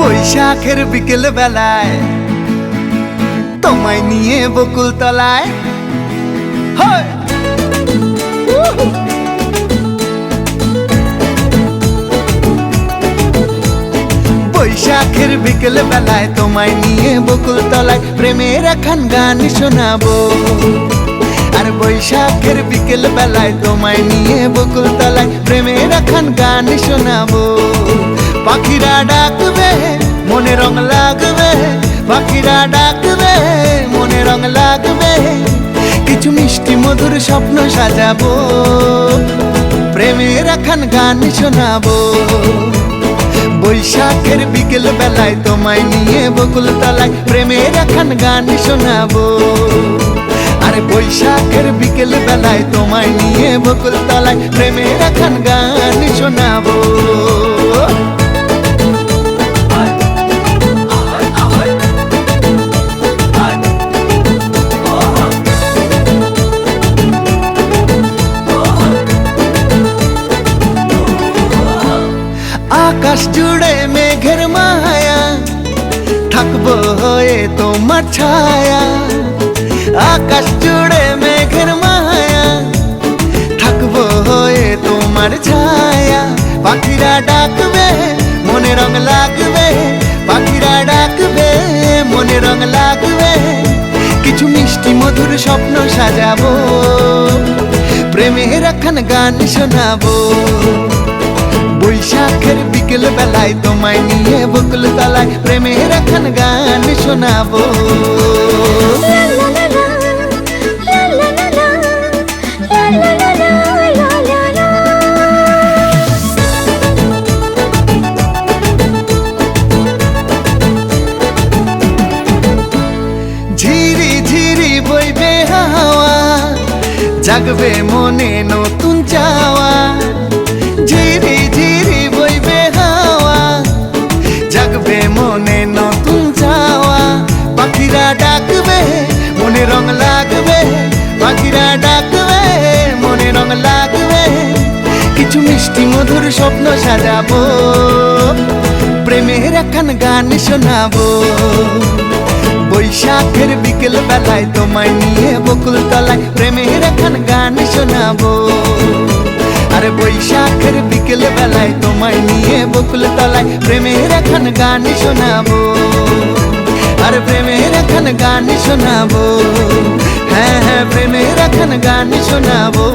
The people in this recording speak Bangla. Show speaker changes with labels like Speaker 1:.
Speaker 1: বৈশাখের বিকেল বেলায় তোমায় নিয়ে বকুল তলায় বৈশাখের বিকেল বেলায় তোমায় নিয়ে বকুল তলায় প্রেমের একখান গান শোনাবো। আর বৈশাখের বিকেল বেলায় তোমায় নিয়ে বকুল তলায় প্রেমের একখান গান শোনাবো। পাখিরা ডাকবে মনে রং লাগবে, পাখিরা ডাকবে মনে রং লাগবে, কিছু মিষ্টি মধুর স্বপ্ন সাজাবো, প্রেমের একখান গান শোনাবো। বৈশাখের বিকেল বেলায় তোমায় নিয়ে বকুল তলায় প্রেমের একখান গান শোনাবো। আরে বৈশাখের বিকেল বেলায় তোমায় নিয়ে বকুল তলায় প্রেমের একখান গান শোনাবো। আকাশ জুড়ে মেঘের মায়া, থাকবো হয়ে তোমার ছায়া। আকাশ জুড়ে মেঘের মায়া, থাকবো হয়ে তোমার ছায়া। পাখিরা ডাকবে মনে রং লাগবে, পাখিরা ডাকবে মনে রং লাগবে, কিছু মিষ্টি মধুর স্বপ্ন সাজাবো, প্রেমের একখান গান শোনাবো। বৈশাখের বিকেল বেলায় তোমায় নিয়ে বকুল তলায় প্রেমের একখান গান শোনাবো। ঝিরি ঝিরি বইবে হাওয়া, জাগবে মনে নতুন চাওয়া। ঝিরি ঝিরি বইবে হাওয়া, জাগবে মনে নতুন চাওয়া। পাখিরা ডাকবে মনে রং লাগবে, পাখিরা ডাকবে মনে রং লাগবে, কিছু মিষ্টি মধুর স্বপ্ন সাজাবো, প্রেমের একখান গান শোনাবো। বৈশাখের বিকেল বেলায় তোমায় নিয়ে বকুল তলায় প্রেমের একখান গান শোনাবো। আরে বৈশাখের বিকেল বেলায় তোমায় নিয়ে বকুল তলায় প্রেমের একখান গান শোনাবো। আরে প্রেমের একখান গান শোনাবো, হ্যাঁ হ্যাঁ প্রেমের একখান গান শোনাবো।